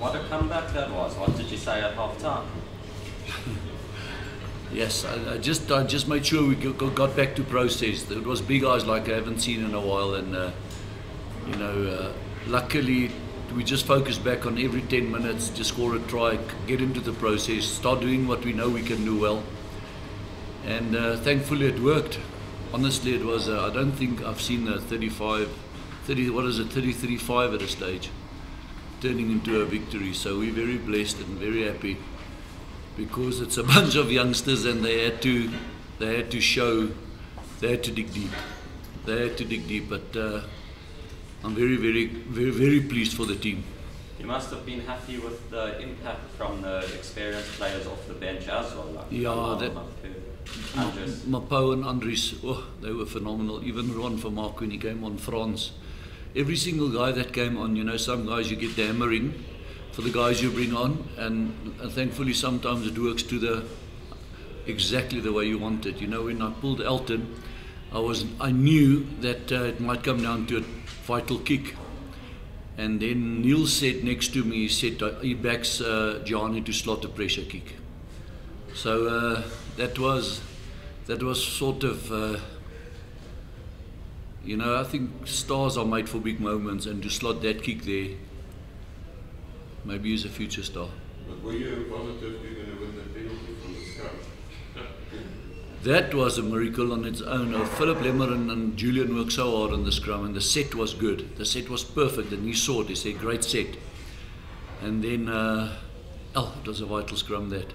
What a comeback that was. What did you say at half time? Yes, I just made sure we got back to process. It was big eyes like I haven't seen in a while, and luckily we just focused back on every 10 minutes, just score a try, get into the process, start doing what we know we can do well, and thankfully it worked. Honestly, it was. I don't think I've seen a 33-5 at a stage, turning into a victory. So we're very blessed and very happy, because it's a bunch of youngsters and they had to show, they had to dig deep. But I'm very pleased for the team. You must have been happy with the impact from the experienced players off the bench as well. Like Mapo and Andries, they were phenomenal. Even Ron van Mark when he came on, France. Every single guy that came on, some guys you get the hammering for the guys you bring on, and thankfully sometimes it works to exactly the way you want it. When I pulled Elton, I knew that it might come down to a vital kick, and then Neil said next to me, he said he backs Gianni to slot a pressure kick. So that was sort of I think stars are made for big moments, and to slot that kick there, maybe he's a future star. But were you positive you're going to win the penalty from the scrum? That was a miracle on its own. Philip Lemmer and Julian worked so hard on the scrum, and the set was good. The set was perfect, and he saw it. He said, great set. And then, it was a vital scrum that.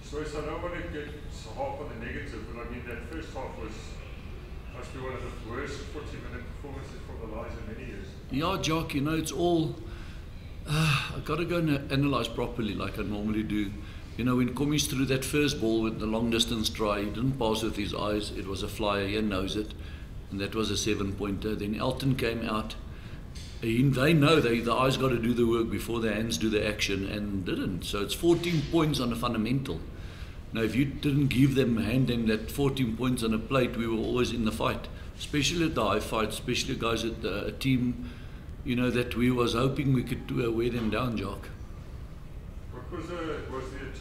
So I don't want to get half on the negative, but I mean that first half must be one of the worst 40-minute performances from the Lions in many years. Yeah, Jock, it's all. I've got to go and analyse properly like I normally do. When Commies threw that first ball with the long distance try, he didn't pass with his eyes, it was a flyer, he knows it, and that was a 7-pointer. Then Elton came out, they know the eyes got to do the work before the hands do the action, and didn't. So it's 14 points on a fundamental. Now if you didn't hand them that 14 points on a plate, we were always in the fight, especially at the high fight, especially guys at a team that we was hoping we could wear them down, Jock. What was the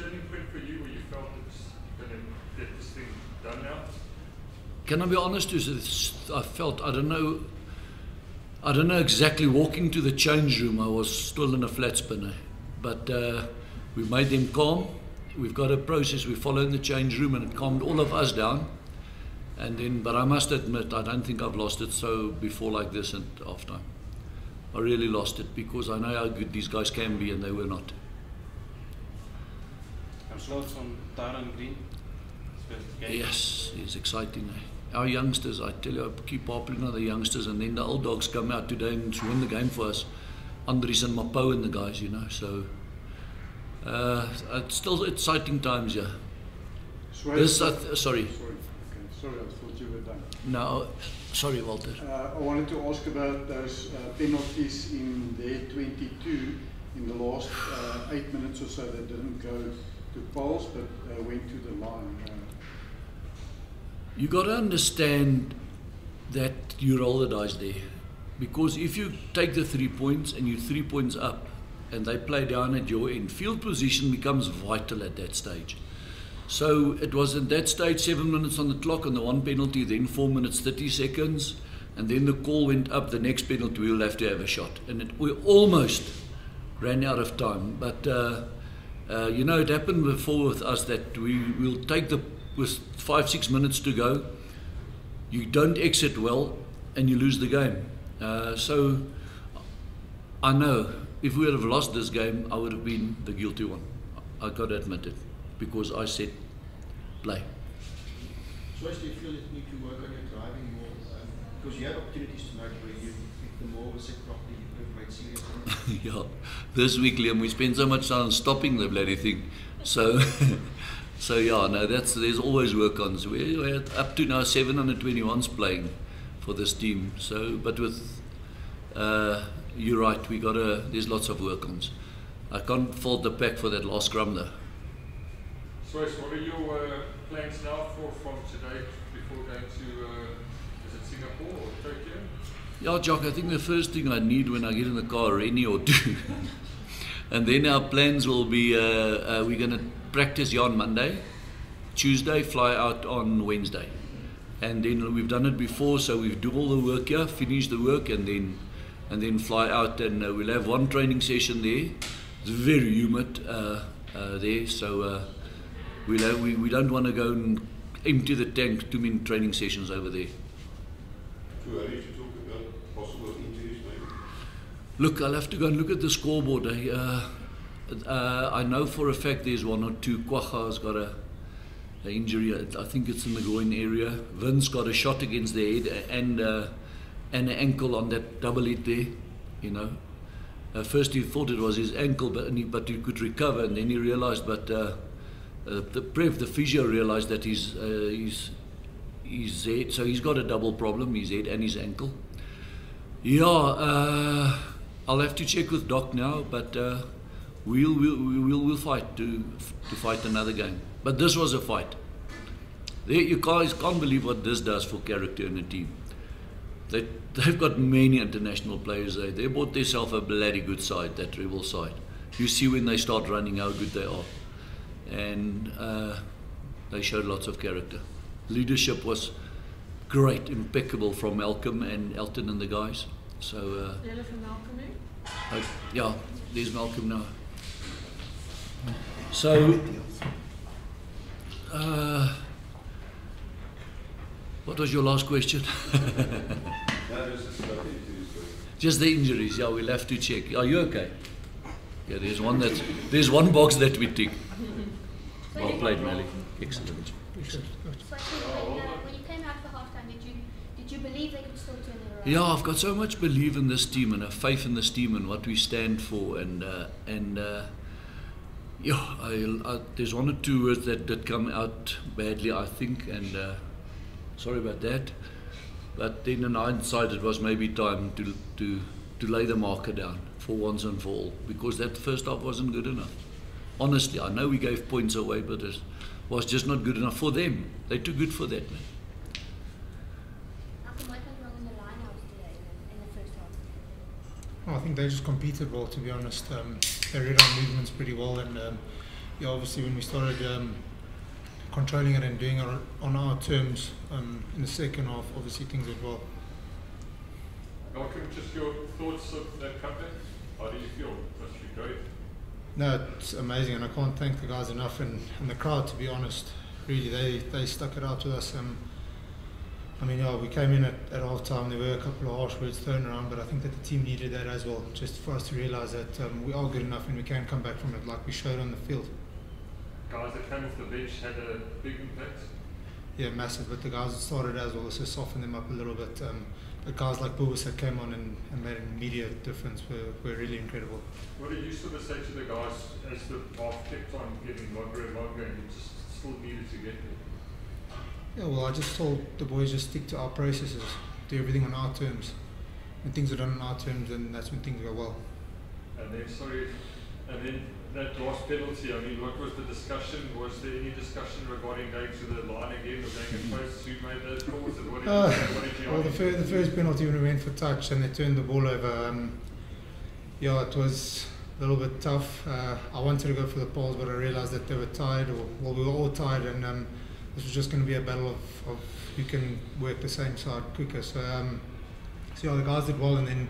turning point for you where you felt it's going to get this thing done now? Can I be honest with you? I felt, I don't know exactly. Walking to the change room, I was still in a flat spinner, but we made them calm. We've got a process we follow in the change room, and it calmed all of us down. And then, but I must admit, I don't think I've lost it so before like this at half time. I really lost it, because I know how good these guys can be, and they were not. Yes, it's exciting. Our youngsters, I tell you, I keep harping on the youngsters, and then the old dogs come out today and win the game for us. Andries and Mapo and the guys, So it's still exciting times, yeah. Sorry. Sorry. Okay. Sorry, I thought you were done. No, sorry, Walter. I wanted to ask about those penalties in their 22 in the last 8 minutes or so that didn't go to poles but went to the line. You got to understand that you roll the dice there, because if you take the 3 points and you're 3 points up and they play down at your end, field position becomes vital at that stage. So it was at that stage 7 minutes on the clock on the one penalty, then 4 minutes 30 seconds, and then the call went up, the next penalty we'll have to have a shot, and we almost ran out of time. But it happened before with us that we'll take with 5-6 minutes to go, you don't exit well and you lose the game. So I know if we would have lost this game, I would have been the guilty one. I got to admit it, because I said play. Swys, do you feel you need to work on your driving more? Because you had opportunities tonight where you picked the ball, set properly, you could have made serious things. Yeah, this week, Liam, we spend so much time stopping the bloody thing. So, yeah, no, there's always work on. So we're up to now 721s playing for this team. So, but with you're right, there's lots of work on. I can't fault the pack for that last scrum though. Swys, what are your plans now from today before going to is it Singapore or Tokyo? Yeah, Jock, I think the first thing I need when I get in the car, Rennie or two. And then our plans will be, we're going to practice here on Monday, Tuesday, fly out on Wednesday. And then we've done it before, so we do all the work here, finish the work, and then fly out, and we'll have one training session there. It's very humid there, so we don't want to go and empty the tank too many training sessions over there. Too early to talk about possible injuries, maybe? Look, I'll have to go and look at the scoreboard. I know for a fact there's one or two. Kwacha's got an injury. I think it's in the groin area. Vince got a shot against the head and an ankle on that double hit there. You know, first he thought it was his ankle, but he could recover, and then he realised. But the physio realised that his head. So he's got a double problem: his head and his ankle. Yeah, I'll have to check with Doc now, but we'll fight to fight another game. But this was a fight. You guys can't believe what this does for character in a team. They've got many international players there. They bought themselves a bloody good side, that Rebel side. You see when they start running how good they are. And they showed lots of character. Leadership was great, impeccable from Malcolm and Elton and the guys. So from Malcolm, yeah, there's Malcolm now. So what was your last question? Just the injuries. Yeah, we'll have to check. Are you okay? Yeah, there's one box that we tick. Well played, Malik. Excellent. So when you came out for halftime, did you believe they could still turn it around? Yeah, I've got so much belief in this team and a faith in this team and what we stand for, and yeah, there's one or two words that did come out badly, I think, and sorry about that. But then in hindsight, it was maybe time to lay the marker down for once and for all, because that first half wasn't good enough. Honestly, I know we gave points away, but it was just not good enough for them. They're too good for that, man. How come what went wrong in the line-outs today in the first half? Well, I think they just competed well, to be honest. They read our movements pretty well, and yeah, obviously when we started controlling it and doing it on our terms in the second half, obviously things went well. Malcolm, just your thoughts of that comeback? How do you feel? Must be great. No, it's amazing, and I can't thank the guys enough, and the crowd, to be honest. Really, they stuck it out with us. I mean, yeah, we came in at half time. There were a couple of harsh words thrown around, but I think that the team needed that as well, just for us to realise that we are good enough and we can come back from it like we showed on the field. Guys that came off the bench had a big impact? Yeah, massive, but the guys that started as well, so softened them up a little bit. But guys like Bubis that came on and made an immediate difference were really incredible. What did you sort of say to the guys as the half kept on getting longer and longer and you just still needed to get there? Yeah, well, I just told the boys just stick to our processes, do everything on our terms. When things are done on our terms, then that's when things go well. And then that last penalty, I mean, what was the discussion? Was there any discussion regarding going to the line again or going at post? Who made those calls? And what did you well, the first penalty when we went for touch and they turned the ball over, yeah, it was a little bit tough. I wanted to go for the poles, but I realised that they were tired, well, we were all tired, and this was just going to be a battle of who can work the same side quicker. So yeah, the guys did well, and then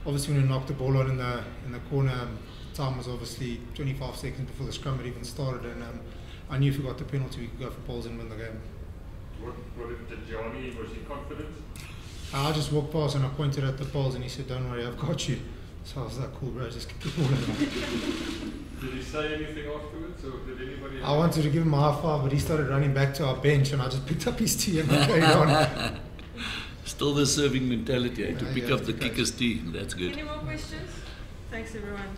obviously when we knocked the ball out in the corner, time was obviously 25 seconds before the scrum had even started, and I knew if we got the penalty we could go for poles and win the game. What did Johnny, was he confident? I just walked past and I pointed at the poles and he said, "Don't worry, I've got you." So I was like, "Cool, bro, just keep the ball over." Did he say anything afterwards, or did anybody? I wanted to give him a high five, but he started running back to our bench and I just picked up his tee and carried on. Still the serving mentality, to pick up the kicker's tee. That's good. Any more questions? Thanks, everyone.